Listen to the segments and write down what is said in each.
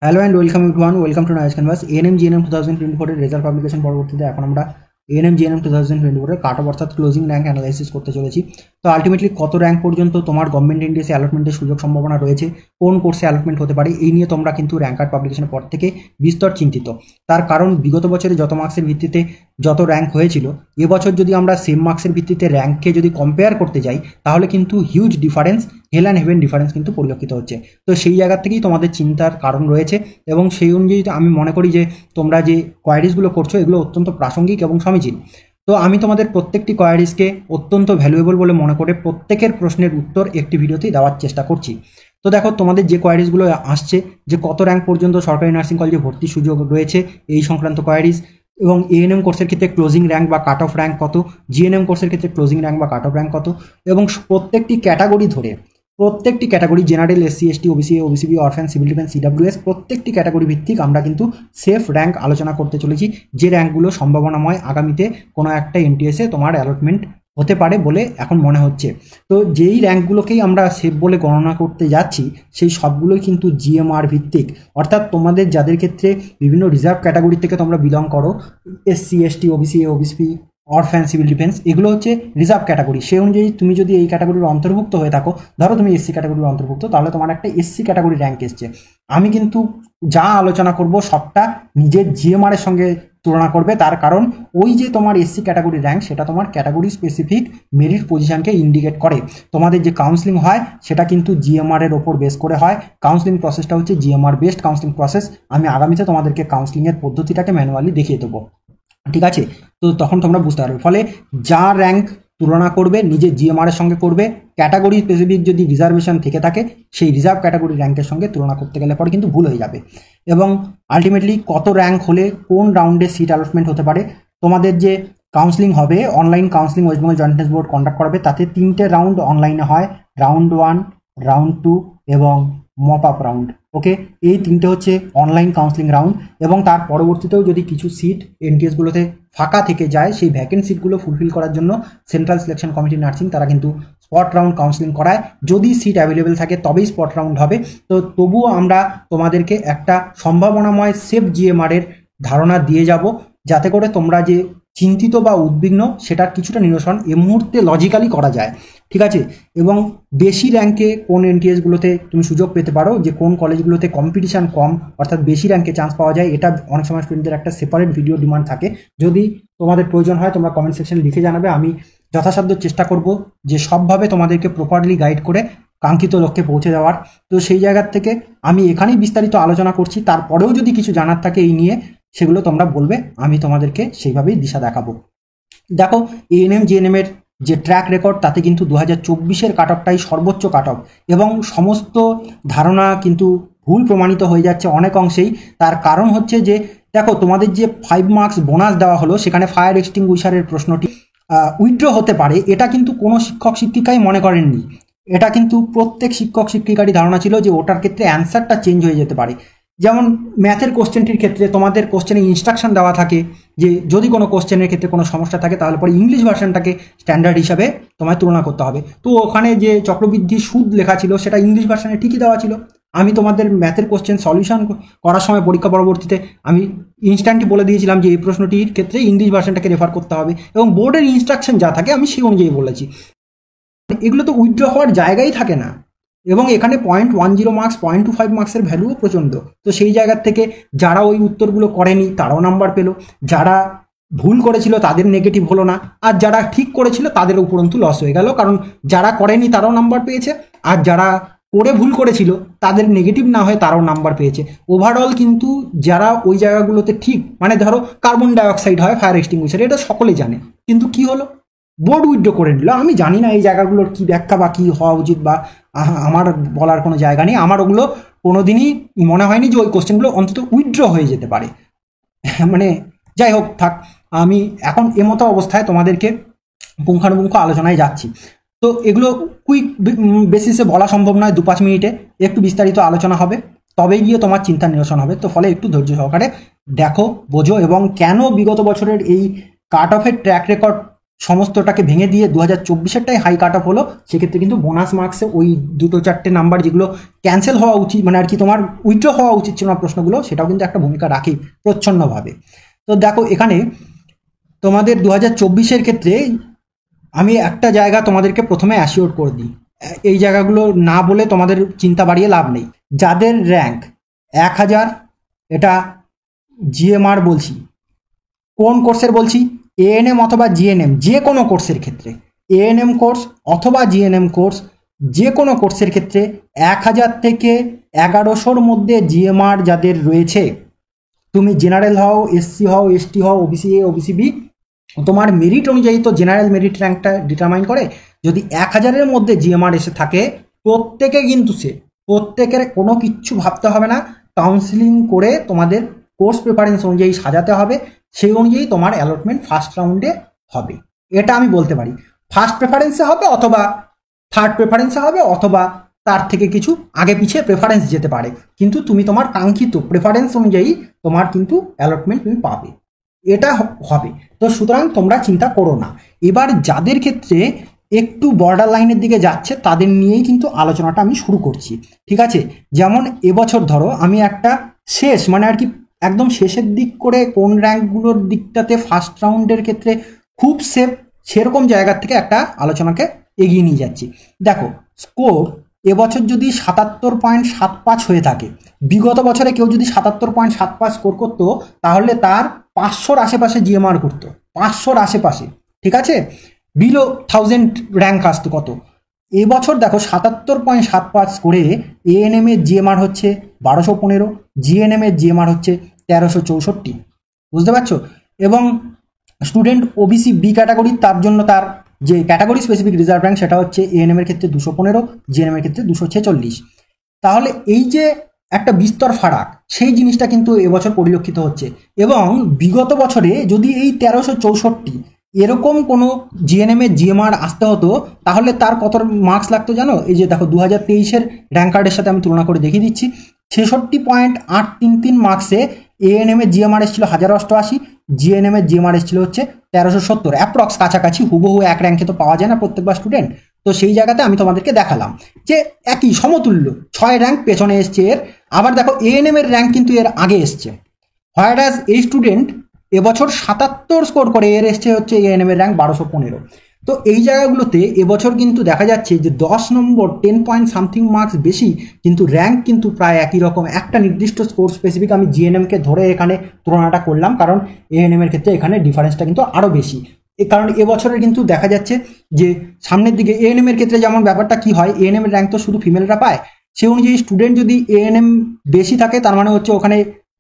Hello and welcome everyone, welcome to noise canvas. ANM GNM 2024 এর result publication পরবর্তীতে এখন আমরা এএনএম জিএনএম 2024 এর কাট অফ অর্থাৎ ক্লোজিং র্যাঙ্ক অ্যানালাইসিস করতে চলেছি। তো আলটিমেটলি কত র্যাঙ্ক পর্যন্ত তোমার গভর্নমেন্ট এনটিএসসি অ্যালটমেন্টের সুযোগ সম্ভাবনা রয়েছে, কোন কোর্সে অ্যালটমেন্ট হতে পারে, এই নিয়ে তোমরা কিন্তু র্যাঙ্ক কার্ড পাবলিকেশনের পর থেকে বিস্তর চিন্তিত। তার কারণ বিগত বছরে যত মার্কসের ভিত্তিতে যত র্যাঙ্ক হয়েছিল, এবছর যদি আমরা সেম মার্কসের ভিত্তিতে র্যাঙ্ককে যদি কম্পেয়ার করতে যাই, তাহলে কিন্তু huge difference, hell and heaven difference কিন্তু পরিলক্ষিত হচ্ছে। তো সেই জায়গা থেকেই তোমাদের চিন্তার কারণ রয়েছে, এবং সেই অনুযায়ী আমি মনে করি যে তোমরা যে কোয়ারিজগুলো করছো এগুলো অত্যন্ত প্রাসঙ্গিক এবং সমীচীন। তো আমি তোমাদের প্রত্যেকটি কোয়ারিজকে অত্যন্ত ভ্যালুয়েবল বলে মনে করে প্রত্যেকের প্রশ্নের উত্তর একটি ভিডিওতেই দেওয়ার চেষ্টা করছি। তো দেখো, তোমাদের যে কোয়ারিজগুলো আসছে, যে কত র্যাঙ্ক পর্যন্ত সরকারি নার্সিং কলেজে ভর্তির সুযোগ রয়েছে এই সংক্রান্ত কোয়ারিজ, এবং এএনএম কোর্সের ক্ষেত্রে ক্লোজিং র্যাঙ্ক বা কাট অফ র্যাঙ্ক কত, জিএনএম কোর্সের ক্ষেত্রে ক্লোজিং র্যাঙ্ক বা কাট অফ র্যাঙ্ক কত, এবং প্রত্যেকটি ক্যাটাগরি ধরে, প্রত্যেকটি category general, SC ST, OBC, OBC B, orphan, civil defence, CWS, প্রত্যেকটি ক্যাটাগরি ভিত্তিক আমরা কিন্তু সেফ র্যাঙ্ক আলোচনা করতে চলেছি, যে র্যাঙ্কগুলো সম্ভাবনাময় আগামীতে কোনো একটা এনটিএসে তোমার অ্যালটমেন্ট হতে পারে বলে এখন মনে হচ্ছে। তো যেই র্যাঙ্কগুলোকেই আমরা সেফ বলে গণনা করতে যাচ্ছি, সেই সবগুলোই কিন্তু জিএমআর ভিত্তিক, অর্থাৎ তোমাদের যাদের ক্ষেত্রে বিভিন্ন রিজার্ভ ক্যাটাগরি থেকে তোমরা বিলং করো, SC ST, OBC, OBC, orphan, civil defence, এগুলো হচ্ছে রিজার্ভ ক্যাটাগরি। সেই অনুযায়ী তুমি যদি এই ক্যাটাগরির অন্তর্ভুক্ত হয়ে থাকো, ধরো তুমি এসসি ক্যাটাগরির অন্তর্ভুক্ত, তাহলে তোমার একটা এসসি ক্যাটাগরি র্যাঙ্ক এসছে। আমি কিন্তু যা আলোচনা করব সবটা নিজের জিএমআর এর সঙ্গে তুলনা করবে, তার কারণ ওই যে তোমার এসসি ক্যাটাগরি র্যাঙ্ক, সেটা তোমার ক্যাটাগরি স্পেসিফিক মেরিট পজিশনকে ইন্ডিকেট করে। তোমাদের যে কাউন্সিলিং হয় সেটা কিন্তু জিএমআর এর ওপর বেস করে হয়। কাউন্সিলিং প্রসেসটা হচ্ছে জিএমআর বেসড কাউন্সিলিং প্রসেস। আমি আগামীতে তোমাদেরকে কাউন্সিলিংয়ের পদ্ধতিটাকে ম্যানুয়ালি দেখিয়ে দেবো, ঠিক আছে? তো তখন তোমরা বুঝতে পারবে। ফলে যা র্যাঙ্ক তুলনা করবে নিজের জিএমআর এর সঙ্গে করবে। ক্যাটাগরি স্পেসিফিক যদি রিজার্ভেশন থেকে থাকে, সেই রিজার্ভ ক্যাটাগরি র্যাঙ্কের সঙ্গে তুলনা করতে গেলে পরে কিন্তু ভুল হয়ে যাবে। এবং আলটিমেটলি কত র্যাঙ্ক হলে কোন রাউন্ডে সিট অ্যালটমেন্ট হতে পারে, তোমাদের যে কাউন্সিলিং হবে, online counselling West Bengal joint test board conduct করাবে, তাতে 3টে রাউন্ড অনলাইনে হয়, রাউন্ড 1, রাউন্ড 2 এবং মপ আপ রাউন্ড। ওকে, এই 3টে হচ্ছে অনলাইন কাউন্সিলিং রাউন্ড। এবং তার পরবর্তীতেও যদি কিছু সিট এনটিএসগুলোতে ফাঁকা থেকে যায়, সেই ভ্যাকেন্ট সিটগুলো ফুলফিল করার জন্য সেন্ট্রাল সিলেকশন কমিটি নার্সিং তারা কিন্তু স্পট রাউন্ড কাউন্সিলিং করায়। যদি সিট অ্যাভেলেবেল থাকে তবেই স্পট রাউন্ড হবে। তো তবুও আমরা তোমাদেরকে একটা সম্ভাবনাময় সেফ জিএমআর এর ধারণা দিয়ে যাব, যাতে করে তোমরা যে চিন্তিত বা উদ্বিগ্ন, সেটার কিছুটা নিরসন এই মুহূর্তে লজিক্যালি করা যায়, ঠিক আছে? এবং বেশি র্যাঙ্কে কোন এনটিএসগুলোতে তুমি সুযোগ পেতে পারো, যে কোন কলেজগুলোতে কম্পিটিশান কম, অর্থাৎ বেশি র্যাঙ্কে চান্স পাওয়া যায়, এটা অনেক সময় স্টুডেন্টদের একটা সেপারেট ভিডিও ডিমান্ড থাকে। যদি তোমাদের প্রয়োজন হয় তোমরা কমেন্ট সেকশনে লিখে জানাবে, আমি যথাসাধ্য চেষ্টা করব যে সবভাবে তোমাদেরকে প্রপারলি গাইড করে কাঙ্ক্ষিত লক্ষ্যে পৌঁছে যাওয়ার। তো সেই জায়গার থেকে আমি এখানেই বিস্তারিত আলোচনা করছি। তারপরেও যদি কিছু জানার থাকে এই নিয়ে, সেগুলো তোমরা বলবে, আমি তোমাদেরকে সেইভাবেই দিশা দেখাবো। দেখো, এএনএম জিএনএম এর যে ট্র্যাক রেকর্ড, তাতে কিন্তু 2024-এর কাট অফটাই সর্বোচ্চ কাট অফ, এবং সমস্ত ধারণা কিন্তু ভুল প্রমাণিত হয়ে যাচ্ছে অনেক অংশেই। তার কারণ হচ্ছে যে দেখো, তোমাদের যে 5 মার্কস বোনাস দেওয়া হলো, সেখানে ফায়ার এক্সটিংগুইশারের প্রশ্নটি উইথড্র হতে পারে, এটা কিন্তু কোনো শিক্ষক শিক্ষিকাই মনে করেননি। এটা কিন্তু প্রত্যেক শিক্ষক শিক্ষিকারই ধারণা ছিল যে ওটার ক্ষেত্রে অ্যান্সারটা চেঞ্জ হয়ে যেতে পারে। যেমন ম্যাথের কোশ্চেনটির ক্ষেত্রে তোমাদের কোশ্চেনে ইনস্ট্রাকশন দেওয়া থাকে যে যদি কোনো কোশ্চেনের ক্ষেত্রে কোনো সমস্যা থাকে, তাহলে পরে ইংলিশ ভার্সনটাকে স্ট্যান্ডার্ড হিসাবে তোমায় তুলনা করতে হবে। তো ওখানে যে চক্রবৃদ্ধি সুদ লেখা ছিল, সেটা ইংলিশ ভার্সনে ঠিকই দেওয়া ছিল। আমি তোমাদের ম্যাথের কোশ্চেন সলিউশন করার সময় পরীক্ষা পরবর্তীতে আমি ইনস্ট্যান্টই বলে দিয়েছিলাম যে এই প্রশ্নটির ক্ষেত্রে ইংলিশ ভার্সনটাকে রেফার করতে হবে, এবং বোর্ডের ইনস্ট্রাকশন যা থাকে আমি সেই অনুযায়ী বলেছি। এগুলো তো উইথড্র হওয়ার জায়গাই থাকে না। এবং এখানে 0.10 মার্কস, 0.25 মার্কসের ভ্যালুও প্রচণ্ড। তো সেই জায়গার থেকে যারা ওই উত্তরগুলো করেনি তারাও নাম্বার পেলো, যারা ভুল করেছিল তাদের নেগেটিভ হলো না, আর যারা ঠিক করেছিল তাদের উপরন্তু লস হয়ে গেল, কারণ যারা করেনি তারাও নাম্বার পেয়েছে, আর যারা করে ভুল করেছিল তাদের নেগেটিভ না হয়ে তারাও নাম্বার পেয়েছে। ওভারঅল কিন্তু যারা ওই জায়গাগুলোতে ঠিক, মানে ধরো কার্বন ডাইঅক্সাইড হয় ফায়ার এক্সটিংগুইশার, এটা সকলে জানে, কিন্তু কি হলো, বোর্ড উইথড্র করে নিল। আমি জানি না এই জায়গাগুলোর কি ব্যাখ্যা বা কী হওয়া উচিত, বা আমার বলার কোনো জায়গা নেই। আমার ওগুলো কোনোদিনই মনে হয়নি যে ওই কোশ্চেনগুলো অন্তত উইথড্র হয়ে যেতে পারে। মানে যাই হোক, থাক। আমি এখন এমতো অবস্থায় তোমাদেরকে পুঙ্খানুপুঙ্খ আলোচনায় যাচ্ছি। তো এগুলো কুইক বেসিসে বলা সম্ভব নয়, 2-5 মিনিটে একটু বিস্তারিত আলোচনা হবে, তবে গিয়ে তোমার চিন্তা নিরসন হবে। তো ফলে একটু ধৈর্য সহকারে দেখো, বোঝো, এবং কেন বিগত বছরের এই কাট অফের ট্র্যাক রেকর্ড সমস্তটাকে ভেঙে দিয়ে 2024-এরটাই হাই কাট অফ হলো, সেক্ষেত্রে কিন্তু বোনাস মার্কসে ওই দুটো চারটে নাম্বার যেগুলো ক্যান্সেল হওয়া উচিত, মানে আর কি তোমার উইথড্র হওয়া উচিত ছিল না প্রশ্নগুলো, সেটাও কিন্তু একটা ভূমিকা রাখে প্রচ্ছন্নভাবে। তো দেখো এখানে তোমাদের 2024-এর ক্ষেত্রে আমি একটা জায়গা তোমাদেরকে প্রথমে অ্যাসিওর করে দিই, এই জায়গাগুলো না বলে তোমাদের চিন্তা বাড়িয়ে লাভ নেই। যাদের র্যাঙ্ক 1000, এটা জিএমআর বলছি, কোন কোর্সের বলছি, এএনএম অথবা জিএনএম, যে কোনো কোর্সের ক্ষেত্রে, এএনএম কোর্স অথবা জিএনএম কোর্স, যে কোনো কোর্সের ক্ষেত্রে 1000 থেকে 1100-র মধ্যে জিএমআর যাদের রয়েছে, তুমি জেনারেল হও, এসসি হও, এসটি হও, ওবিসি এ, ওবিসি বি, তোমার মেরিট অনুযায়ী তো জেনারেল মেরিট র্যাঙ্কটা ডিটারমাইন করে। যদি 1000-এর মধ্যে জিএমআর এসে থাকে, প্রত্যেকে কিন্তু প্রত্যেকের কোনো কিচ্ছু ভাবতে হবে না, কাউন্সিলিং করে তোমাদের কোর্স প্রেফারেন্স অনুযায়ী সাজাতে হবে, সেই অনুযায়ী তোমার অ্যালটমেন্ট ফার্স্ট রাউন্ডে হবে। এটা আমি বলতে পারি, ফার্স্ট প্রেফারেন্সে হবে অথবা থার্ড প্রেফারেন্সে হবে, অথবা তার থেকে কিছু আগে পিছিয়ে প্রেফারেন্স যেতে পারে, কিন্তু তুমি তোমার কাঙ্ক্ষিত প্রেফারেন্স অনুযায়ী তোমার কিন্তু অ্যালটমেন্ট তুমি পাবে, এটা হবে। তো সুতরাং তোমরা চিন্তা করো না। এবার যাদের ক্ষেত্রে একটু বর্ডার লাইনের দিকে যাচ্ছে তাদের নিয়েই কিন্তু আলোচনাটা আমি শুরু করছি, ঠিক আছে। যেমন এবছর ধরো আমি একটা শেষ, মানে আর কি একদম শেষের দিক করে কোন র্যাঙ্কগুলোর দিকটাতে ফার্স্ট রাউন্ডের ক্ষেত্রে খুব সেফ, সেরকম জায়গার থেকে একটা আলোচনাকে এগিয়ে নিয়ে যাচ্ছি। দেখো স্কোর এবছর যদি 77.75 হয়ে থাকে, বিগত বছরে কেউ যদি 77.75 স্কোর করতো, তাহলে তার 500-র আশেপাশে জিএমআর করতো, 500-র আশেপাশে, ঠিক আছে, বিলো 1000 র্যাঙ্ক আসতো কত। এবছর দেখো 77.75 করে এএনএম এর জিএমআর হচ্ছে 1215, জিএনএম এর জিএমআর হচ্ছে 1364, বুঝতে পারছো। এবং স্টুডেন্ট ওবিসি বি ক্যাটাগরি, তার জন্য তার যে ক্যাটাগরি স্পেসিফিক রিজার্ভ র্যাঙ্ক সেটা হচ্ছে এএনএম এর ক্ষেত্রে 215, জিএনএম এর ক্ষেত্রে 246। তাহলে এই যে একটা বিস্তর ফারাক, সেই জিনিসটা কিন্তু এবছর পরিলক্ষিত হচ্ছে। এবং বিগত বছরে যদি এই 1364 এরকম কোনো জিএনএম এর জিএমআর আসতে হতো, তাহলে তার কত মার্কস লাগতো জানো? এই যে দেখো 2023-এর র্যাঙ্ক কার্ডের সাথে আমি তুলনা করে দেখিয়ে দিচ্ছি। 66.833 মার্কসে এএনএম এর জিএমআর এসেছিল 1088, জিএনএম এর জিএমআর এসেছিল হচ্ছে 1370, অ্যাপ্রক্স কাছাকাছি, হুবহু এক র্যাঙ্কে তো পাওয়া যায় না প্রত্যেকবার স্টুডেন্ট। তো সেই জায়গাতে আমি তোমাদেরকে দেখালাম যে একই সমতুল্য 6 র্যাঙ্ক পেছনে এসছে এর। আবার দেখো এএনএম এর র্যাঙ্ক কিন্তু এর আগে এসছে, হোয়ারাস এই স্টুডেন্ট এবছর 77 স্কোর করে, এর এসছে হচ্ছে এএনএম এর র্যাঙ্ক 1215। তো এই জায়গাগুলোতে এবছর কিন্তু দেখা যাচ্ছে যে 10 নম্বর 10 পয়েন্ট সামথিং মার্কস বেশি, কিন্তু র্যাঙ্ক কিন্তু প্রায় একই রকম। একটা নির্দিষ্ট স্কোর স্পেসিফিক আমি জিএনএমকে ধরে এখানে তুলনাটা করলাম, কারণ এএনএম এর ক্ষেত্রে এখানে ডিফারেন্সটা কিন্তু আরও বেশি। কারণ এবছরের কিন্তু দেখা যাচ্ছে যে সামনের দিকে এএনএম এর ক্ষেত্রে যেমন ব্যাপারটা কি হয়, এএনএম এর র্যাঙ্ক তো শুধু ফিমেলরা পায়, সেই অনুযায়ী স্টুডেন্ট যদি এএনএম বেশি থাকে তার মানে হচ্ছে ওখানে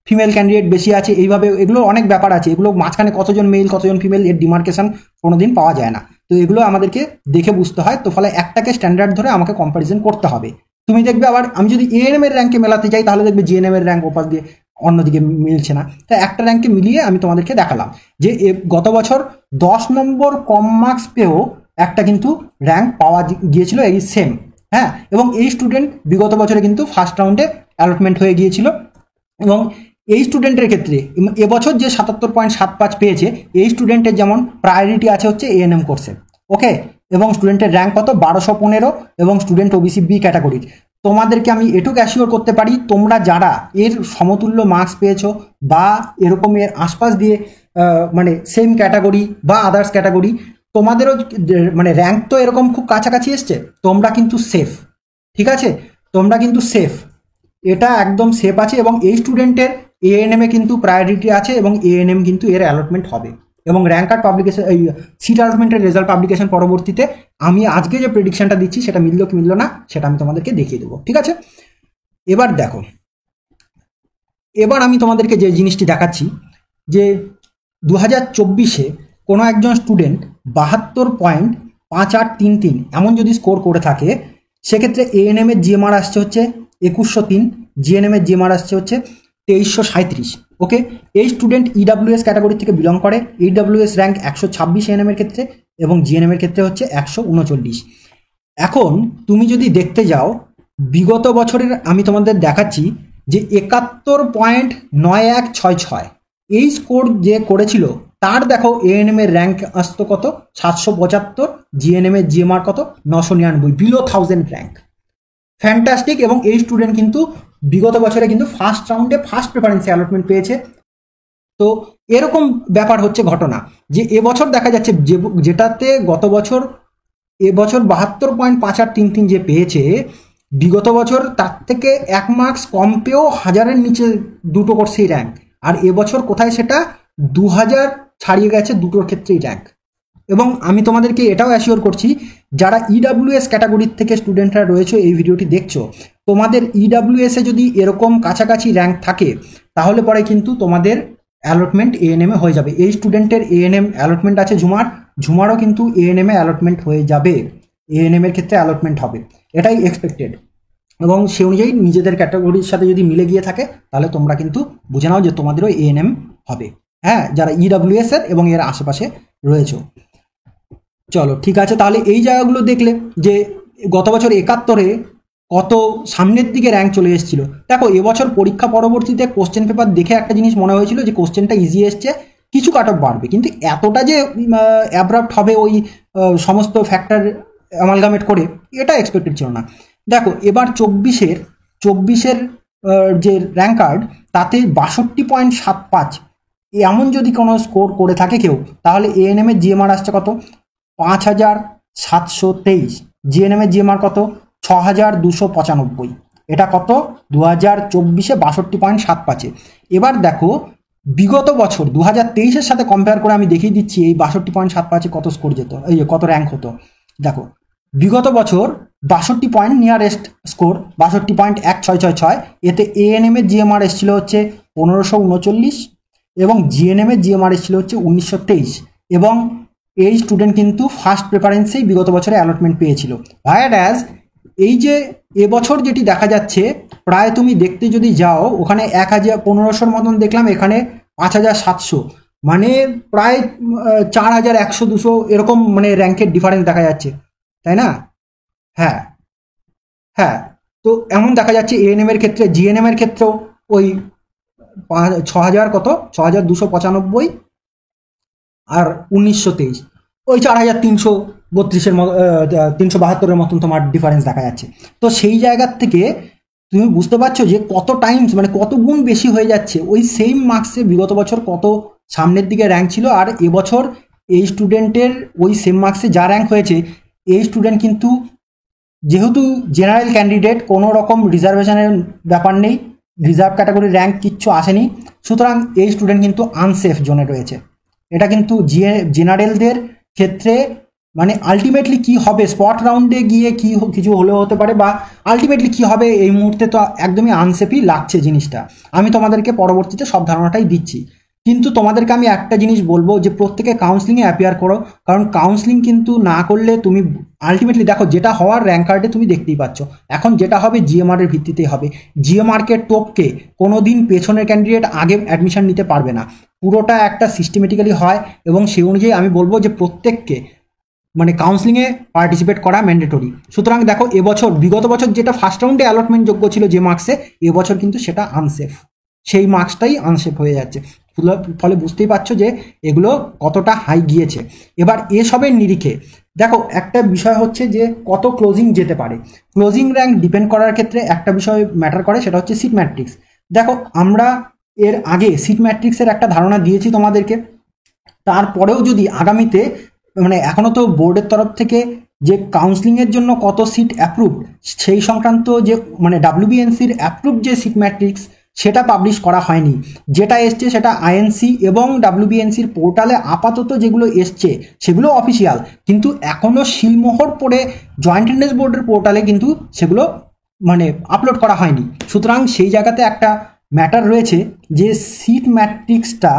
ফিমেল ক্যান্ডিডেট বেশি আছে, এইভাবে এগুলো অনেক ব্যাপার আছে, এগুলো মাঝখানে কতজন মেল কতজন ফিমেল এর ডিমার্কেশন কোনোদিন পাওয়া যায় না। তো এগুলো আমাদেরকে দেখে বুঝতে হয়। তো ফলে একটাকে স্ট্যান্ডার্ড ধরে আমাকে কম্পারিজন করতে হবে। তুমি দেখবে আবার আমি যদি এএনএম এর র্যাঙ্কে মেলাতে যাই, তাহলে দেখবে জিএনএম এর র্যাঙ্ক ওপাশ দিয়ে অন্যদিকে মিলছে না। তাই একটা র্যাঙ্কে মিলিয়ে আমি তোমাদেরকে দেখালাম যে গত বছর 10 নম্বর কম মার্কস পেয়েও একটা কিন্তু র্যাঙ্ক পাওয়া গিয়েছিল এই সেম, হ্যাঁ। এবং এই স্টুডেন্ট বিগত বছরে কিন্তু ফার্স্ট রাউন্ডে অ্যালটমেন্ট হয়ে গিয়েছিল। এবং এই স্টুডেন্টের ক্ষেত্রে এবছর যে 77.75 পেয়েছে, এই স্টুডেন্টের যেমন প্রায়োরিটি আছে হচ্ছে এএনএম কোর্সে, ওকে। এবং স্টুডেন্টের র্যাঙ্ক কত 1215, এবং স্টুডেন্ট ওবিসি বি ক্যাটাগরির। তোমাদেরকে আমি এটুকু অ্যাসিওর করতে পারি, তোমরা যারা এর সমতুল্য মার্কস পেয়েছো বা এরকম এর আশপাশ দিয়ে মানে সেম ক্যাটাগরি বা আদার্স ক্যাটাগরি, তোমাদেরও মানে র্যাঙ্ক তো এরকম খুব কাছাকাছি এসছে, তোমরা কিন্তু সেফ, ঠিক আছে, তোমরা কিন্তু সেফ, এটা একদম সেফ আছে। এবং এই স্টুডেন্টের এএনএম এ কিন্তু প্রায়োরিটি আছে, এবং এএনএম কিন্তু এর অ্যালটমেন্ট হবে। এবং র্যাঙ্ক কার্ড পাবলিকেশন, এই সিট অ্যালটমেন্টের রেজাল্ট পাবলিকেশন পরবর্তীতে আমি আজকে যে প্রেডিকশনটা দিচ্ছি সেটা মিললো কি মিললো না সেটা আমি তোমাদেরকে দেখিয়ে দেবো, ঠিক আছে। এবার দেখো, এবার আমি তোমাদেরকে যে জিনিসটি দেখাচ্ছি যে 2024-এ কোনো একজন স্টুডেন্ট 72.5833 এমন যদি স্কোর করে থাকে, সেক্ষেত্রে এএনএম এর জিএমআর আসছে হচ্ছে 2103, জিএনএম এর জিএমআর আসছে হচ্ছে 2337, ওকে। এই স্টুডেন্ট ইডাব্লিউএস ক্যাটাগরি থেকে বিলং করে, ইডাব্লিউএস র্যাঙ্ক 126 এএনএম এর ক্ষেত্রে, এবং জিএনএম এর ক্ষেত্রে হচ্ছে 139। এখন তুমি যদি দেখতে যাও বিগত বছরের, আমি তোমাদের দেখাচ্ছি যে 71.9166 এই স্কোর যে করেছিল তার দেখো এএনএম এর র্যাঙ্ক আসতো কত 775, জিএনএম এর জিএমআর কত 999, বিলো 1000 র্যাঙ্ক, ফ্যান্টাস্টিক। এবং এই স্টুডেন্ট কিন্তু বিগত বছরে কিন্তু ফার্স্ট রাউন্ডে ফার্স্ট প্রেফারেন্সে অ্যালটমেন্ট পেয়েছে। তো এরকম ব্যাপার হচ্ছে ঘটনা যে এবছর দেখা যাচ্ছে যেটাতে গত বছর এবছর 72.583 যে পেয়েছে, বিগত বছর তার থেকে 1 মার্কস কম পেয়েও 1000-এর নিচে দুটো কোর্সেই র্যাঙ্ক, আর এবছর কোথায় সেটা 2000 ছাড়িয়ে গেছে দুটোর ক্ষেত্রেই র্যাঙ্ক। এবং আমি তোমাদেরকে এটাও অ্যাসিওর করছি, যারা ইডাব্লিউএস ক্যাটাগরির থেকে স্টুডেন্টরা রয়েছে এই ভিডিওটি দেখছো, তোমাদের ইডাব্লিউএসে যদি এরকম কাছাকাছি র্যাঙ্ক থাকে তাহলে পরে কিন্তু তোমাদের অ্যালটমেন্ট এএনএম এ হয়ে যাবে। এই স্টুডেন্টের এএনএম অ্যালটমেন্ট আছে ঝুমারও কিন্তু এএনএম এ অ্যালটমেন্ট হয়ে যাবে, এএনএম এর ক্ষেত্রে অ্যালটমেন্ট হবে, এটাই এক্সপেক্টেড। এবং সে অনুযায়ী নিজেদের ক্যাটাগরির সাথে যদি মিলে গিয়ে থাকে তাহলে তোমরা কিন্তু বুঝে নাও যে তোমাদেরও এএনএম হবে, হ্যাঁ, যারা ইডাব্লিউএস এর এবং এর আশেপাশে রয়েছে। চলো ঠিক আছে, তাহলে এই জায়গাগুলো দেখলে যে গত বছর 71-এ কত সামনের দিকে র্যাঙ্ক চলে এসেছিল। দেখো এবছর পরীক্ষা পরবর্তীতে কোশ্চেন পেপার দেখে একটা জিনিস মনে হয়েছিল যে কোশ্চেনটা ইজি এসছে, কিছু কাট অফ বাড়বে, কিন্তু এতটা যে অ্যাব্রাপ্ট হবে ওই সমস্ত ফ্যাক্টর অ্যামালগামেট করে, এটা এক্সপেক্টেড ছিল না। দেখো এবার চব্বিশের যে র্যাঙ্ক কার্ড তাতে 62.75 এমন যদি কোনো স্কোর করে থাকে কেউ, তাহলে এএনএম এর জিএমআর আসছে কত 5723, জিএনএম এর জিএমআর কত 6295, এটা কত 2024-এ 62.75। এবার দেখো বিগত বছর 2023-এর সাথে কম্পেয়ার করে আমি দেখিয়ে দিচ্ছি এই 62.75 কত স্কোর যেত, এই কত র্যাঙ্ক হতো। দেখো বিগত বছর 62 পয়েন্ট নিয়ারেস্ট স্কোর 62.1666, এতে এএনএম এর জিএমআর এসেছিল হচ্ছে 1539 এবং জিএনএম এর জিএমআর এসেছিল হচ্ছে 1923, এবং এই স্টুডেন্ট কিন্তু ফার্স্ট প্রেফারেন্সেই বিগত বছরে অ্যালটমেন্ট পেয়েছিল। ভায়াড্যাজ এই যে এবছর যেটি দেখা যাচ্ছে, প্রায় তুমি দেখতে যদি যাও ওখানে 1500 মতন দেখলাম, এখানে 5700, মানে প্রায় 4100-200 এরকম মানে র্যাঙ্কের ডিফারেন্স দেখা যাচ্ছে, তাই না? হ্যাঁ হ্যাঁ, তো এমন দেখা যাচ্ছে এএনএম এর ক্ষেত্রে, জিএনএম এর ক্ষেত্রেও ওই 6000 কত 6295 আর 1923, ওই 4332-এর মতো 372-এর মতন তোমার ডিফারেন্স দেখা যাচ্ছে। তো সেই জায়গার থেকে তুমি বুঝতে পারছো যে কত টাইমস মানে কত গুণ বেশি হয়ে যাচ্ছে। ওই সেম মার্কসে বিগত বছর কত সামনের দিকে র্যাঙ্ক ছিল, আর এবছর এই স্টুডেন্টের ওই সেম মার্কসে যা র্যাঙ্ক হয়েছে, এই স্টুডেন্ট কিন্তু যেহেতু জেনারেল ক্যান্ডিডেট, কোনো রকম রিজার্ভেশনের ব্যাপার নেই, রিজার্ভ ক্যাটাগরির র্যাঙ্ক কিচ্ছু আসেনি, সুতরাং এই স্টুডেন্ট কিন্তু আনসেফ জোনে রয়েছে। এটা কিন্তু জেনারেলদের ক্ষেত্রে মানে আলটিমেটলি কি হবে, স্পট রাউন্ডে গিয়ে কি কিছু হলেও হতে পারে, বা আলটিমেটলি কি হবে এই মুহূর্তে তো একদমই আনসেফই লাগছে জিনিসটা। আমি তোমাদেরকে পরবর্তীতে সব ধারণাটাই দিচ্ছি, কিন্তু তোমাদেরকে আমি একটা জিনিস বলবো যে প্রত্যেকে কাউন্সিলিংয়ে অ্যাপিয়ার করো, কারণ কাউন্সিলিং কিন্তু না করলে তুমি আলটিমেটলি দেখো যেটা হওয়ার র্যাঙ্ক কার্ডে তুমি দেখতেই পাচ্ছ, এখন যেটা হবে জিএমআর এর ভিত্তিতেই হবে। জিএমআরকে টপকে কোনো দিন পেছনের ক্যান্ডিডেট আগে অ্যাডমিশন নিতে পারবে না, পুরোটা একটা সিস্টেমেটিক্যালি হয়, এবং সেই অনুযায়ী আমি বলবো যে প্রত্যেককে মানে কাউন্সিলিংয়ে পার্টিসিপেট করা ম্যান্ডেটরি। সুতরাং দেখো এবছর বিগত বছর যেটা ফার্স্ট রাউন্ডে অ্যালটমেন্ট যোগ্য ছিল যে মার্কসে, এবছর কিন্তু সেটা আনসেফ, সেই মার্কসটাই আনসেফ হয়ে যাচ্ছে। ফলে বুঝতেই পারছো যে এগুলো কতটা হাই গিয়েছে। এবার এসবের নিরিখে দেখো একটা বিষয় হচ্ছে যে কত ক্লোজিং যেতে পারে। ক্লোজিং র্যাঙ্ক ডিপেন্ড করার ক্ষেত্রে একটা বিষয় ম্যাটার করে, সেটা হচ্ছে সিট ম্যাট্রিক্স। দেখো আমরা এর আগে সিট ম্যাট্রিক্সের একটা ধারণা দিয়েছি তোমাদেরকে, তারপরেও যদি আগামীতে মানে এখনও তো বোর্ডের তরফ থেকে যে কাউন্সিলিংয়ের জন্য কত সিট অ্যাপ্রুভ সেই সংক্রান্ত যে মানে ডাব্লিউবিএনসির অ্যাপ্রুভ যে সিট ম্যাট্রিক্স সেটা পাবলিশ করা হয়নি। যেটা এসছে সেটা আইএনসি এবং ডাব্লিউবিএনসির পোর্টালে আপাতত যেগুলো এসছে সেগুলো অফিসিয়াল, কিন্তু এখনও শিলমোহর পড়ে জয়েন্ট এন্ট্রান্স বোর্ডের পোর্টালে কিন্তু সেগুলো মানে আপলোড করা হয়নি। সুতরাং সেই জায়গাতে একটা ম্যাটার রয়েছে যে সিট ম্যাট্রিক্সটা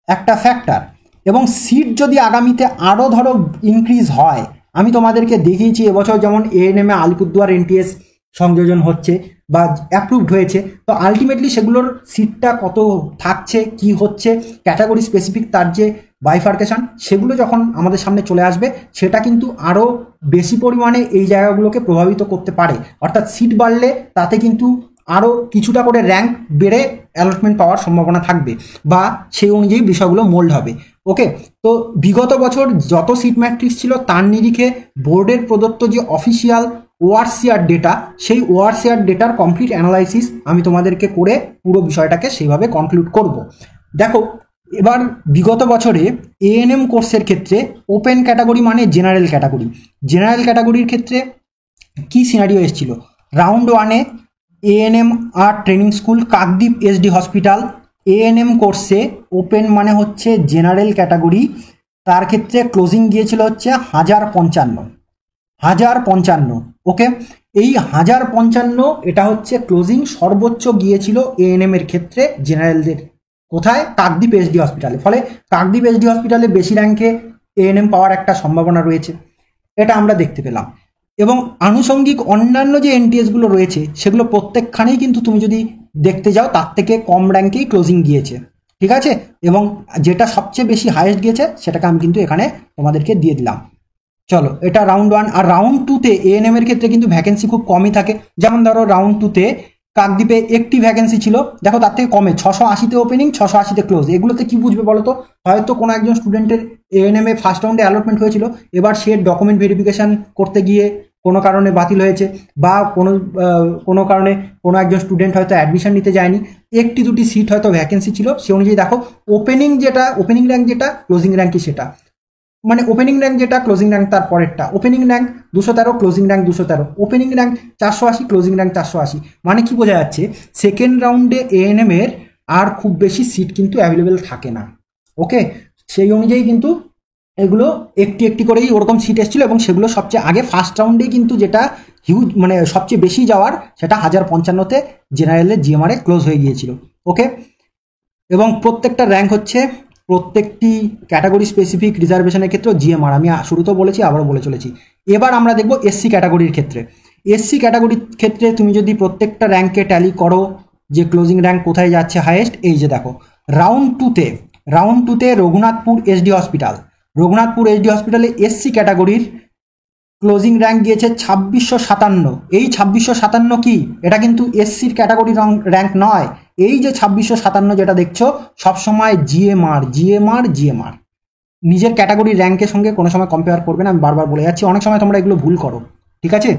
একটা ফ্যাক্টর, এবং সিট যদি আগামীতে আরও ধরো ইনক্রিজ হয়, আমি তোমাদেরকে দেখিয়েছি এবছর যেমন এএনএম এ আলিপুরদুয়ার এনটিএস সংযোজন হচ্ছে বা অ্যাপ্রুভড হয়েছে, তো আলটিমেটলি সেগুলোর সিটটা কত থাকছে কি হচ্ছে ক্যাটাগরি স্পেসিফিক তার যে বাইফার্কেশন, সেগুলো যখন আমাদের সামনে চলে আসবে সেটা কিন্তু আরও বেশি পরিমাণে এই জায়গাগুলোকে প্রভাবিত করতে পারে। অর্থাৎ সিট বাড়লে তাতে কিন্তু আরও কিছুটা করে র্যাঙ্ক বেড়ে অ্যালটমেন্ট পাওয়ার সম্ভাবনা থাকবে বা সেই অনুযায়ী বিষয়গুলো মোল্ড হবে। ওকে, তো বিগত বছর যত সিট ম্যাট্রিক্স ছিল তার নিরিখে বোর্ডের প্রদত্ত যে অফিসিয়াল ওআরসিআর ডেটা, সেই ওআরসিআর ডেটার কমপ্লিট অ্যানালাইসিস আমি তোমাদেরকে করে পুরো বিষয়টাকে সেইভাবে কনক্লুড করব। দেখো, এবার বিগত বছরে এএনএম কোর্সের ক্ষেত্রে ওপেন ক্যাটাগরি মানে জেনারেল ক্যাটাগরি, জেনারেল ক্যাটাগরির ক্ষেত্রে কি সিনারিও এসেছিল? রাউন্ড ওয়ানে এএনএম আর training school Kakdwip SD hospital, ANM কোর্সে ওপেন মানে হচ্ছে জেনারেল ক্যাটাগরি, তার ক্ষেত্রে ক্লোজিং গিয়েছিল হচ্ছে 1055। ওকে, এই 1055 এটা হচ্ছে ক্লোজিং সর্বোচ্চ গিয়েছিল এএনএম এর ক্ষেত্রে জেনারেলদের। কোথায়? কাকদ্বীপ এসডি হসপিটালে। ফলে কাকদ্বীপ এসডি হসপিটালে বেশি র্যাঙ্কে এএনএম পাওয়ার একটা সম্ভাবনা রয়েছে, এটা আমরা দেখতে পেলাম। এবং আনুষঙ্গিক অন্যান্য যে এনটিএসগুলো রয়েছে সেগুলো প্রত্যেকখানেই কিন্তু তুমি যদি দেখতে যাও তার থেকে কম র্যাঙ্কেই ক্লোজিং গিয়েছে, ঠিক আছে? এবং যেটা সবচেয়ে বেশি হাইয়েস্ট গিয়েছে সেটাকে আমি কিন্তু এখানে তোমাদেরকে দিয়ে দিলাম। চলো, এটা রাউন্ড ওয়ান। আর রাউন্ড টুতে এএনএম এর ক্ষেত্রে কিন্তু ভ্যাকেন্সি খুব কমই থাকে। যেমন ধরো রাউন্ড টুতে কাকদ্বীপে একটি ভ্যাকেন্সি ছিল, দেখো তার থেকে কমে 680-তে ওপেনিং, 680-তে ক্লোজ। এগুলোতে কি বুঝবে বলো তো? হয়তো কোনো একজন স্টুডেন্টের এএনএম এ ফার্স্ট রাউন্ডে অ্যালটমেন্ট হয়েছিল, এবার সে ডকুমেন্ট ভেরিফিকেশন করতে গিয়ে কোনো কারণে বাতিল হয়েছে, বা কোনো কারণে কোনো একজন স্টুডেন্ট হয়তো অ্যাডমিশন নিতে যায়নি, একটি দুটি সিট হয়তো ভ্যাকেন্সি ছিল, সে অনুযায়ী দেখো ওপেনিং র্যাঙ্ক যেটা, ক্লোজিং র্যাঙ্কই সেটা। মানে ওপেনিং র্যাঙ্ক যেটা, ক্লোজিং র্যাঙ্ক তার পরেরটা। Opening rank 213, closing rank 213, opening rank 480, closing rank 480। মানে কি বোঝা যাচ্ছে? সেকেন্ড রাউন্ডে এএনএম এর আর খুব বেশি সিট কিন্তু অ্যাভেলেবেল থাকে না। ওকে, সেই অনুযায়ী কিন্তু এগুলো একটি একটি করেই ওরকম সিট এসেছিল, এবং সেগুলো সবচেয়ে আগে ফার্স্ট রাউন্ডেই কিন্তু যেটা হিউজ মানে সবচেয়ে বেশি যাওয়ার, সেটা 1055-তে জেনারেলের জিএমআরে ক্লোজ হয়ে গিয়েছিল। ওকে, এবং প্রত্যেকটা র্যাঙ্ক হচ্ছে প্রত্যেকটি ক্যাটাগরি স্পেসিফিক রিজার্ভেশনের ক্ষেত্রে জিএমআর, আমি শুরুতেও বলেছি আবারও বলে চলেছি। এবার আমরা দেখব এসসি ক্যাটাগরির ক্ষেত্রে। এসসি ক্যাটাগরির ক্ষেত্রে তুমি যদি প্রত্যেকটা র্যাঙ্কে ট্যালি করো যে ক্লোজিং র্যাঙ্ক কোথায় যাচ্ছে হাইয়েস্ট, এই যে দেখো রাউন্ড টুতে রঘুনাথপুর এসডি হসপিটালে এসসি ক্যাটাগরির ক্লোজিং র্যাঙ্ক গিয়েছে 2657। এই 2657 কি? এটা কিন্তু এসসির ক্যাটাগরি র্যাঙ্ক নয়। এই যে 2657 যেটা দেখছো, সবসময় জিএমআর। নিজের ক্যাটাগরি র্যাঙ্কের সঙ্গে কোনো সময় কম্পেয়ার করবে না, আমি বারবার বলে যাচ্ছি, অনেক সময় তোমরা এগুলো ভুল করো, ঠিক আছে?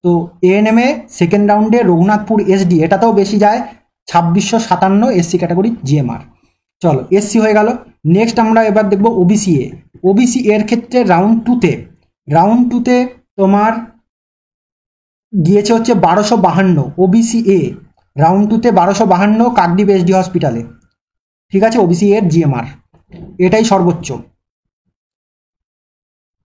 তো এএনএম এ সেকেন্ড রাউন্ডে রঘুনাথপুর এসডি এটাতেও বেশি যায়, 2657 এসসি ক্যাটাগরি জিএমআর। চলো, এসসি হয়ে গেল। নেক্সট আমরা এবার দেখবো ওবিসি এর ক্ষেত্রে রাউন্ড টুতে তোমার গিয়েছে হচ্ছে 1252 ওবিসি এ, রাউন্ড টুতে 1252 কাকদ্বীপ এসডি হসপিটালে, ঠিক আছে? ওবিসি এর জিএমআর এটাই সর্বোচ্চ।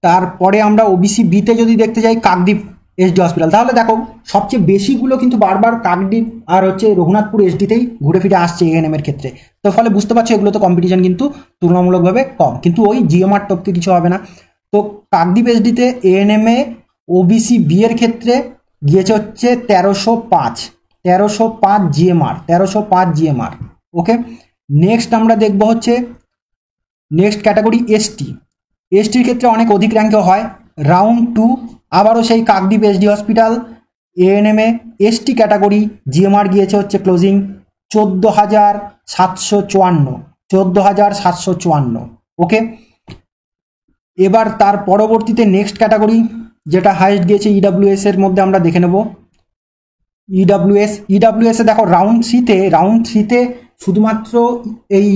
তারপরে আমরা ওবিসি বিতে যদি দেখতে যাই কাকদ্বীপ এসডি হসপিটাল, তাহলে দেখো সবচেয়ে বেশিগুলো কিন্তু বারবার কাকদ্বীপ আর হচ্ছে রঘুনাথপুর এসডিতেই ঘুরে ফিরে আসছে এএনএম এর ক্ষেত্রে। তো ফলে বুঝতে পারছো এগুলো তো কম্পিটিশন কিন্তু তুলনামূলকভাবে কম, কিন্তু ওই জিএমআর টপকে কিছু হবে না। তো কাকদ্বীপ এসডিতে এএনএম এ ওবিসি বি এর ক্ষেত্রে গিয়েছে হচ্ছে 1305 জিএমআর। ওকে, নেক্সট আমরা দেখবো হচ্ছে নেক্সট ক্যাটাগরি এসটির ক্ষেত্রে অনেক অধিক র্যাঙ্কে হয়। রাউন্ড টু আবারও সেই কাকদ্বীপ এসডি হসপিটাল এএনএম এ এসটি ক্যাটাগরি জিএমআর গিয়েছে হচ্ছে ক্লোজিং 14,754। ওকে, এবার তার পরবর্তীতে নেক্সট ক্যাটাগরি যেটা হাইয়েস্ট গিয়েছে ইডাব্লিউএস এর মধ্যে আমরা দেখে নেব ইডাব্লিউএস এ দেখো রাউন্ড থ্রিতে শুধুমাত্র এই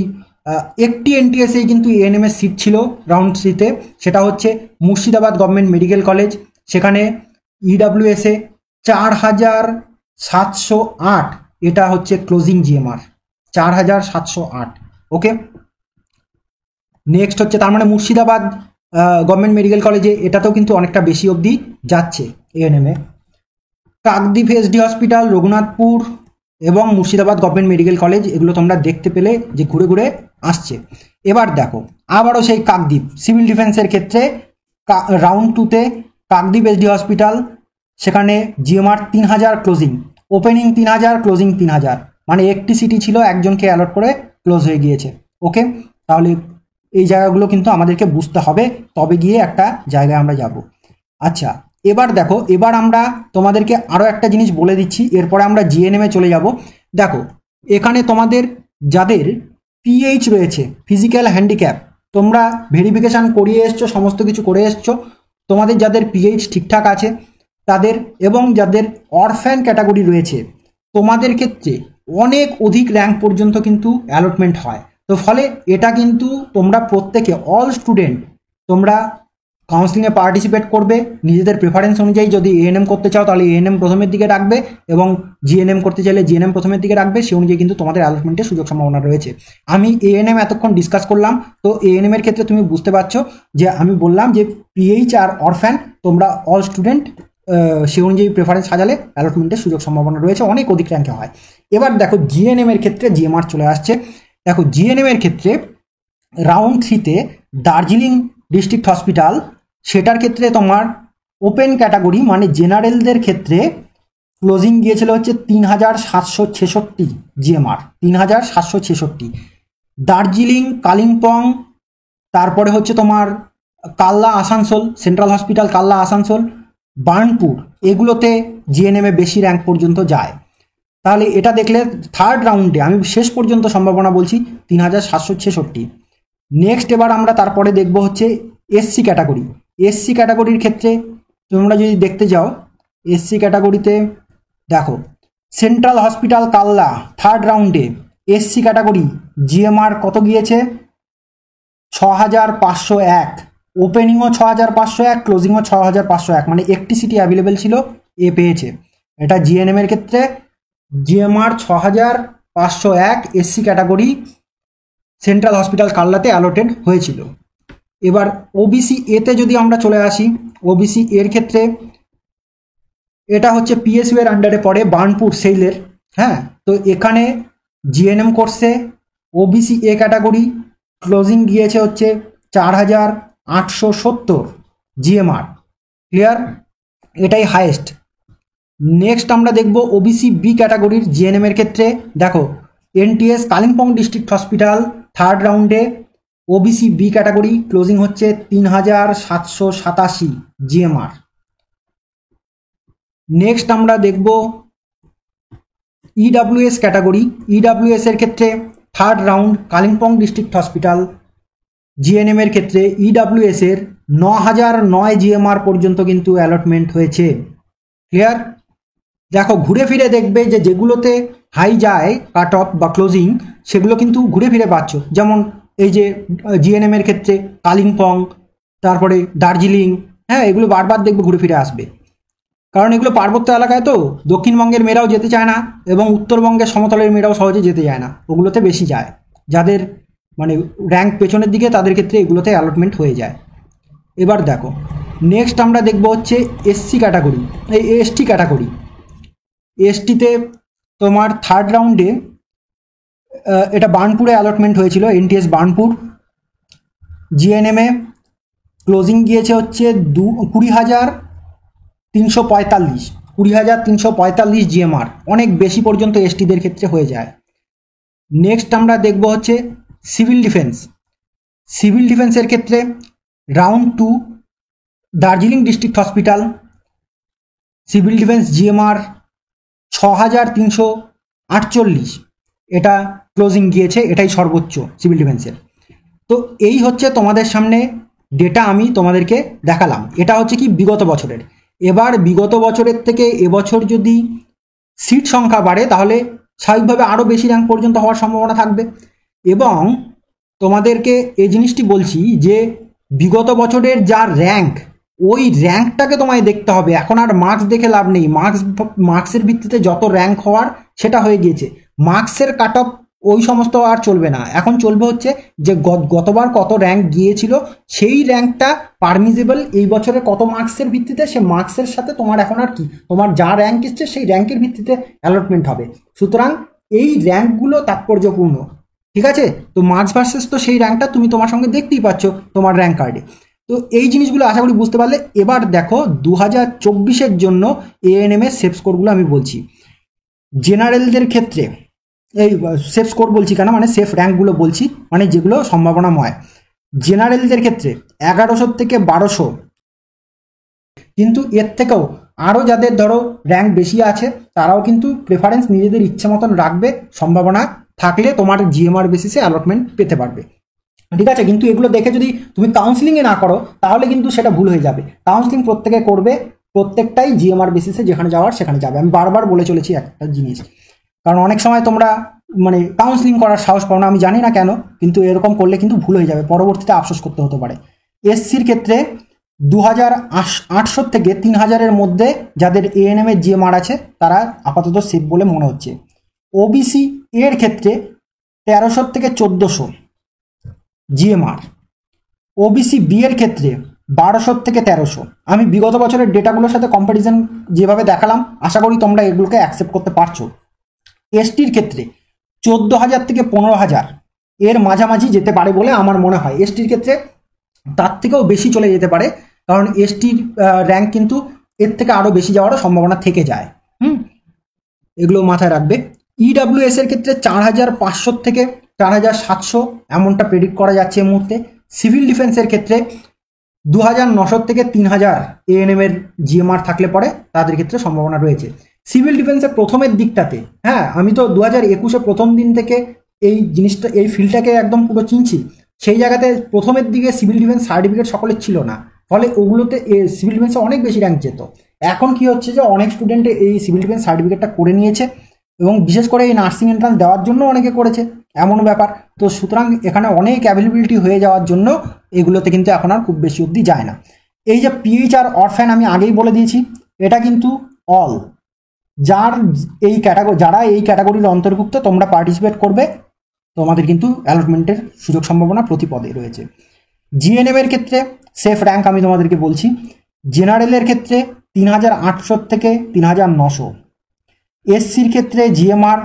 একটি এনটিএসে কিন্তু এএনএম এর সিট ছিল রাউন্ড থ্রিতে, সেটা হচ্ছে মুর্শিদাবাদ গভর্নমেন্ট মেডিকেল কলেজ। সেখানে ইডাব্লিউএস এ 4708 এটা হচ্ছে ক্লোজিং জিএমআর, 4708। ওকে, নেক্সট হচ্ছে তার মানে মুর্শিদাবাদ গভর্নমেন্ট মেডিকেল কলেজে এটাতেও কিন্তু অনেকটা বেশি অবধি যাচ্ছে এএনএম এ। কাকদ্বীপ এসডি হসপিটাল, রঘুনাথপুর এবং মুর্শিদাবাদ গভর্নমেন্ট মেডিকেল কলেজ, এগুলো তোমরা দেখতে পেলে যে ঘুরে ঘুরে আসছে। এবার দেখো আবারও সেই কাকদ্বীপ সিভিল ডিফেন্সের ক্ষেত্রে রাউন্ড টুতে কাকদ্বীপ এসডি হসপিটাল, সেখানে জিএমআর 3000 ক্লোজিং, ওপেনিং 3000, ক্লোজিং 3000, মানে একটি সিটি ছিল, একজনকে অ্যালট করে ক্লোজ হয়ে গিয়েছে। ওকে, তাহলে এই জায়গাগুলো কিন্তু আমাদেরকে বুঝতে হবে, তবে গিয়ে একটা জায়গায় আমরা যাব। আচ্ছা, এবার দেখো, এবার আমরা তোমাদেরকে আরও একটা জিনিস বলে দিচ্ছি, এরপরে আমরা জিএনএমে চলে যাব। দেখো এখানে তোমাদের যাদের পিএইচ রয়েছে, ফিজিক্যাল হ্যান্ডিক্যাপ, তোমরা ভেরিফিকেশান করিয়ে এসছো, সমস্ত কিছু করে এসছো, তোমাদের যাদের পিএইচ ঠিকঠাক আছে তাদের, এবং যাদের অরফ্যান ক্যাটাগরি রয়েছে তোমাদের ক্ষেত্রে অনেক অধিক র্যাঙ্ক পর্যন্ত কিন্তু অ্যালটমেন্ট হয়। তো ফলে এটা কিন্তু তোমরা প্রত্যেকে, অল স্টুডেন্ট, তোমরা কাউন্সিলিংয়ে পার্টিসিপেট করবে নিজেদের প্রেফারেন্স অনুযায়ী। যদি এএনএম করতে চাও তাহলে এএনএম প্রথমের দিকে রাখবে, এবং জিএনএম করতে চাইলে জিএনএম প্রথমের দিকে রাখবে, সে অনুযায়ী কিন্তু তোমাদের অ্যালটমেন্টের সুযোগ সম্ভাবনা রয়েছে। আমি এএনএম এতক্ষণ ডিসকাস করলাম, তো এএনএম এর ক্ষেত্রে তুমি বুঝতে পারছো যে আমি বললাম যে পিএইচ আর অরফ্যান তোমরা অল স্টুডেন্ট সে অনুযায়ী প্রেফারেন্স সাজালে অ্যালটমেন্টের সুযোগ সম্ভাবনা রয়েছে, অনেক অধিক র্যাঙ্কে হয়। এবার দেখো জিএনএম এর ক্ষেত্রে জিএমআর চলে আসছে। দেখো জিএনএম এর ক্ষেত্রে রাউন্ড 3-তে দার্জিলিং ডিস্ট্রিক্ট হসপিটাল, সেটার ক্ষেত্রে তোমার ওপেন ক্যাটাগরি মানে জেনারেলদের ক্ষেত্রে ক্লোজিং গিয়েছিল হচ্ছে 3766 জিএমআর, 3766। দার্জিলিং, কালিম্পং, তারপরে হচ্ছে তোমার কাল্লা আসানসোল, সেন্ট্রাল হসপিটাল কাল্লা আসানসোল, বার্নপুর, এগুলোতে জিএনএমে বেশি র্যাঙ্ক পর্যন্ত যায়। তাহলে এটা দেখলে থার্ড রাউন্ডে আমি শেষ পর্যন্ত সম্ভাবনা বলছি 3766। নেক্সট এবার আমরা তারপরে দেখব হচ্ছে এসসি ক্যাটাগরি। এসসি ক্যাটাগরির ক্ষেত্রে তোমরা যদি দেখতে যাও, এসসি ক্যাটাগরিতে দেখো সেন্ট্রাল হসপিটাল কাল্লা থার্ড রাউন্ডে এসসি ক্যাটাগরি জিএমআর কত গিয়েছে? 6501। ওপেনিংও 6501, ক্লোজিংও 6501, মানে একটি সিটি অ্যাভেলেবেল ছিল, এ পেয়েছে। এটা জিএনএম এর ক্ষেত্রে GMR 6501 SC category central hospital কাল্লাতে অ্যালোটেড হয়েছিল। এবার ওবিসি এতে যদি আমরা চলে আসি, ওবিসি এর ক্ষেত্রে এটা হচ্ছে পিএসইউ এর আন্ডারে পড়ে, বার্নপুর সেইলের। হ্যাঁ, তো এখানে জিএনএম কোর্সে ওবিসি এ ক্যাটাগরি ক্লোজিং গিয়েছে হচ্ছে 4870 জিএমআর। ক্লিয়ার? এটাই হাইয়েস্ট। নেক্সট আমরা দেখব ওবিসি বি ক্যাটাগরির জিএনএম এর ক্ষেত্রে। দেখো NTS Kalimpong district hospital third রাউন্ডে ওবিসি বি ক্যাটাগরি ক্লোজিং হচ্ছে 3787 জিএমআর। নেক্সট আমরা দেখব ইডাব্লিউএস ক্যাটাগরি। ইডাব্লিউএস এর ক্ষেত্রে third round Kalimpong district hospital GNM এর ক্ষেত্রে ইডাব্লিউএস এর 9009 জিএমআর পর্যন্ত কিন্তু অ্যালটমেন্ট হয়েছে। ক্লিয়ার? দেখো ঘুরে ফিরে দেখবে যে যেগুলোতে হাই যায় কাট অফ বা ক্লোজিং, সেগুলো কিন্তু ঘুরে ফিরে পাচ্ছ। যেমন এই যে জিএনএম এর ক্ষেত্রে কালিম্পং, তারপরে দার্জিলিং, হ্যাঁ, এগুলো বারবার দেখবে ঘুরে ফিরে আসবে, কারণ এগুলো পার্বত্য এলাকায়, তো দক্ষিণবঙ্গের মেয়েরাও যেতে চায় না, এবং উত্তরবঙ্গের সমতলের মেয়েরাও সহজে যেতে চায় না, ওগুলোতে বেশি যায়। যাদের মানে র্যাঙ্ক পেছনের দিকে তাদের ক্ষেত্রে এগুলোতে অ্যালটমেন্ট হয়ে যায়। এবার দেখো নেক্সট আমরা দেখব হচ্ছে এসসি ক্যাটাগরি, এই এসটি ক্যাটাগরি। এসটিতে তোমার থার্ড রাউন্ডে এটা বার্নপুরে অ্যালটমেন্ট হয়েছিল, এনটিএস বার্নপুর। জিএনএমে ক্লোজিং গিয়েছে হচ্ছে 20,345, 20,345 জিএমআর, অনেক বেশি পর্যন্ত এসটিদের ক্ষেত্রে হয়ে যায়। নেক্সট আমরা দেখব হচ্ছে সিভিল ডিফেন্স। সিভিল ডিফেন্সের ক্ষেত্রে round 2 Darjeeling district hospital civil defence GMR 6348, এটা ক্লোজিং গিয়েছে, এটাই সর্বোচ্চ সিভিল ডিফেন্সের। তো এই হচ্ছে তোমাদের সামনে ডেটা আমি তোমাদেরকে দেখালাম, এটা হচ্ছে কি বিগত বছরের। এবার বিগত বছরের থেকে এবছর যদি সিট সংখ্যা বাড়ে তাহলে স্বাভাবিকভাবে আরও বেশি র্যাঙ্ক পর্যন্ত হওয়ার সম্ভাবনা থাকবে। এবং তোমাদেরকে এই জিনিসটি বলছি যে বিগত বছরের যা র্যাঙ্ক, ওই র্যাঙ্কটাকে তোমায় দেখতে হবে, এখন আর মার্কস দেখে লাভ নেই। মার্কসের ভিত্তিতে যত র্যাঙ্ক হওয়ার সেটা হয়ে গিয়েছে, মার্কসের কাট অফ ওই সমস্ত আর চলবে না। এখন চলবে হচ্ছে যে গতবার কত র্যাঙ্ক গিয়েছিল সেই র্যাঙ্কটা পারমিজেবল, এই বছরে কত মার্কসের ভিত্তিতে, সে মার্কসের সাথে তোমার এখন আর কি, তোমার যা র্যাঙ্ক এসছে সেই র্যাঙ্কের ভিত্তিতে অ্যালটমেন্ট হবে। সুতরাং এই র্যাঙ্কগুলো তাৎপর্যপূর্ণ, ঠিক আছে? তো মার্কস ভার্সেস তো সেই র্যাঙ্কটা তুমি তোমার সঙ্গে দেখতেই পাচ্ছ তোমার র্যাঙ্ক কার্ডে। তো এই জিনিসগুলো আশা করি বুঝতে পারলে। এবার দেখো 2024-এর জন্য এএনএম এর সেফ স্কোরগুলো আমি বলছি। জেনারেলদের ক্ষেত্রে এই সেফ স্কোর বলছি কেন, মানে সেফ র্যাঙ্কগুলো বলছি, মানে যেগুলো সম্ভাবনাময়। জেনারেলদের ক্ষেত্রে 1100 থেকে 1200 কিন্তু এর থেকেও আরও যাদের ধরো র্যাঙ্ক বেশি আছে তারাও কিন্তু প্রেফারেন্স নিজেদের ইচ্ছে মতন রাখবে, সম্ভাবনা থাকলে তোমার জিএমআর বেসিসে অ্যালটমেন্ট পেতে পারবে। ঠিক আছে, কিন্তু এগুলো দেখে যদি তুমি কাউন্সিলিংয়ে না করো তাহলে কিন্তু সেটা ভুল হয়ে যাবে। কাউন্সিলিং প্রত্যেকে করবে, প্রত্যেকটাই জিএমআর বেসিসে যেখানে যাওয়ার সেখানে যাবে। আমি বারবার বলে চলেছি একটা জিনিস, কারণ অনেক সময় তোমরা মানে কাউন্সিলিং করার সাহস পাও না, আমি জানি না কেন, কিন্তু এরকম করলে কিন্তু ভুল হয়ে যাবে, পরবর্তীতে আফসোস করতে হতে পারে। এসসির ক্ষেত্রে 2800 থেকে 3000-এর মধ্যে যাদের এএনএম এর জিএমআর আছে তারা আপাতত সেফ বলে মনে হচ্ছে। ওবিসি এর ক্ষেত্রে 1300 থেকে 1400 জিএমআর, ওবিসি বি এর ক্ষেত্রে 1200 থেকে 1300। আমি বিগত বছরের ডেটাগুলোর সাথে কম্প্যারিজন যেভাবে দেখালাম, আশা করি তোমরা এগুলোকে অ্যাকসেপ্ট করতে পারছো। এসটির ক্ষেত্রে 14,000 থেকে 15,000 এর মাঝামাঝি যেতে পারে বলে আমার মনে হয়। এসটির ক্ষেত্রে তার থেকেও বেশি চলে যেতে পারে, কারণ এসটির র্যাঙ্ক কিন্তু এর থেকে আরও বেশি যাওয়ারও সম্ভাবনা থেকে যায়। এগুলো মাথায় রাখবে। ইডাব্লিউএস এর ক্ষেত্রে 4,500 থেকে 4,700 এমনটা প্রেডিক্ট করা যাচ্ছে এই মুহূর্তে। সিভিল ডিফেন্সের ক্ষেত্রে 2,900 থেকে 3,000 এএনএম এর জিএমআর থাকলে পরে তাদের ক্ষেত্রে সম্ভাবনা রয়েছে। সিভিল ডিফেন্সের প্রথমের দিকটাতে, হ্যাঁ আমি তো 2021-এ প্রথম দিন থেকে এই জিনিসটা, এই ফিল্ডটাকে একদম পুরো চিনছি। সেই জায়গাতে প্রথমের দিকে সিভিল ডিফেন্স সার্টিফিকেট সকলের ছিল না, ফলে ওগুলোতে সিভিল ডিফেন্সে অনেক বেশি র্যাঙ্ক যেত। এখন কি হচ্ছে যে অনেক স্টুডেন্ট এই সিভিল ডিফেন্স সার্টিফিকেটটা করে নিয়েছে, এবং বিশেষ করে এই নার্সিং এন্ট্রান্স দেওয়ার জন্য অনেকে করেছে, এমন ব্যাপার। তো সুতরাং এখানে অনেক অ্যাভেলেবিলিটি হয়ে যাওয়ার জন্য এগুলোতে কিন্তু এখন আর খুব বেশি অবধি যায় না। এই যে পিএইচ আর অরফ্যান আমি আগেই বলে দিয়েছি, এটা কিন্তু অল যারা এই ক্যাটাগরির অন্তর্ভুক্ত তোমরা পার্টিসিপেট করবে, তোমাদের কিন্তু অ্যালটমেন্টের সুযোগ সম্ভাবনা প্রতি পদে রয়েছে। জিএনএম এর ক্ষেত্রে সেফ র্যাঙ্ক আমি তোমাদেরকে বলছি। জেনারেলের ক্ষেত্রে 3,800 থেকে 3,900। এসসির ক্ষেত্রে জিএমআর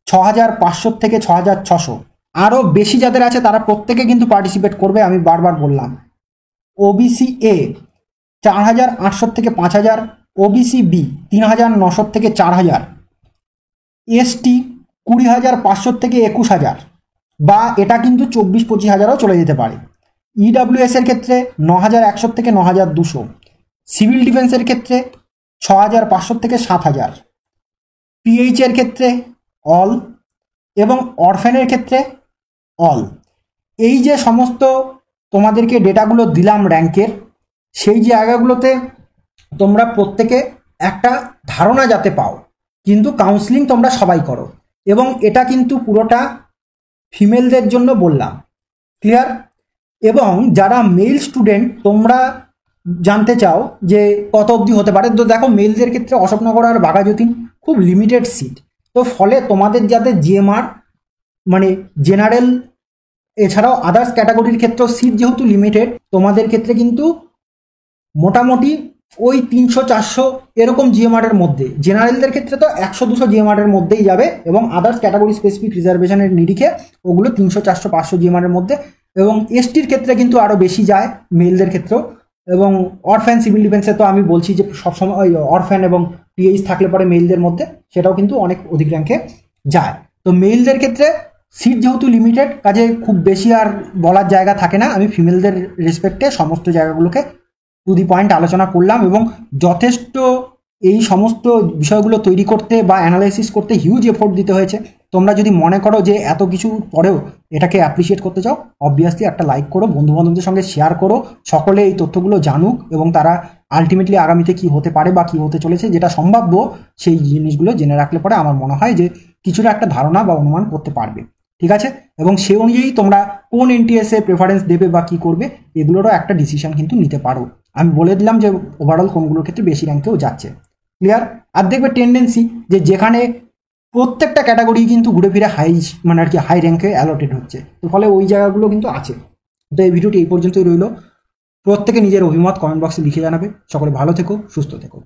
6,500 থেকে 6,600। আরও বেশি যাদের আছে তারা প্রত্যেকে কিন্তু পার্টিসিপেট করবে, আমি বারবার বললাম। ওবিসি এ 4,800 থেকে 5,000, ওবিসি বি 3,900 থেকে 4,000, এসটি 20,500 থেকে 21,000, বা এটা কিন্তু 24-25,000ও চলে যেতে পারে। ইডাব্লিউএস এর ক্ষেত্রে 9,100 থেকে 9,200, সিভিল ডিফেন্সের ক্ষেত্রে 6,500 থেকে 7,000, পিএইচ এর ক্ষেত্রে অল, এবং অরফ্যানের ক্ষেত্রে অল। এই যে সমস্ত তোমাদেরকে ডেটাগুলো দিলাম র্যাঙ্কের, সেই জায়গাগুলোতে তোমরা প্রত্যেকে একটা ধারণা যাতে পাও, কিন্তু কাউন্সিলিং তোমরা সবাই করো, এবং এটা কিন্তু পুরোটা ফিমেলদের জন্য বললাম, ক্লিয়ার? এবং যারা মেল স্টুডেন্ট তোমরা জানতে চাও যে কত অবধি হতে পারে, তো দেখো মেলদের ক্ষেত্রে অশোকনগর আর বাঘাযতীন খুব লিমিটেড সিট, তো ফলে তোমাদের যাদের জিএমআর মানে জেনারেল এছাড়াও আদার্স ক্যাটাগরির ক্ষেত্রেও সিট যেহেতু লিমিটেড, তোমাদের ক্ষেত্রে কিন্তু মোটামুটি ওই 300-400 এরকম জিএমআর এর মধ্যে, জেনারেলদের ক্ষেত্রে তো 100-200 জিএমআর এর মধ্যেই যাবে, এবং আদার্স ক্যাটাগরি স্পেসিফিক রিজার্ভেশনের নিরিখে ওগুলো 300-400-500 জিএমআর এর মধ্যে, এবং এসটির ক্ষেত্রে কিন্তু আরও বেশি যায় মেলদের ক্ষেত্রেও। এবং অরফ্যান সিভিল ডিফেন্সে তো আমি বলছি যে সবসময় ওই অরফ্যান এবং পিএইচ থাকলে পরে মেলদের মধ্যে সেটাও কিন্তু অনেক অধিক র্যাঙ্কে যায়। তো মেলদের ক্ষেত্রে সিট যেহেতু লিমিটেড, কাজে খুব বেশি আর বলার জায়গা থাকে না। আমি ফিমেলদের রেসপেক্টে সমস্ত জায়গাগুলোকে টু দি পয়েন্ট আলোচনা করলাম, এবং যথেষ্ট এই সমস্ত বিষয়গুলো তৈরি করতে বা অ্যানালাইসিস করতে হিউজ এফোর্ট দিতে হয়েছে। তোমরা যদি মনে করো যে এত কিছু পরেও এটাকে অ্যাপ্রিসিয়েট করতে চাও, অবভিয়াসলি একটা লাইক করো, বন্ধুবান্ধবদের সঙ্গে শেয়ার করো, সকলে এই তথ্যগুলো জানুক, এবং তারা আলটিমেটলি আগামীতে কি হতে পারে বা কি হতে চলেছে যেটা সম্ভাব্য, সেই জিনিসগুলো জেনে রাখলে পরে আমার মনে হয় যে কিছুটা একটা ধারণা বা অনুমান করতে পারবে। ঠিক আছে, এবং সে অনুযায়ী তোমরা কোন এনটিএসে প্রেফারেন্স দেবে বা কি করবে এগুলোরও একটা ডিসিশন কিন্তু নিতে পারো। আমি বলে দিলাম যে ওভারঅল কোনগুলোর ক্ষেত্রে বেশি র্যাঙ্কেও যাচ্ছে, ক্লিয়ার? আর দেখবে টেন্ডেন্সি যে যেখানে প্রত্যেকটা ক্যাটাগরি কিন্তু ঘুরে ফিরে হাই মানে আর কি হাই র্যাঙ্কে অ্যালটেড হচ্ছে, তো ফলে ওই জায়গাগুলো কিন্তু আছে। তো এই ভিডিওটি এই পর্যন্তই রইল। প্রত্যেকে নিজের অভিমত কমেন্ট বক্সে লিখে জানাবে। সকলে ভালো থেকো, সুস্থ থেকো।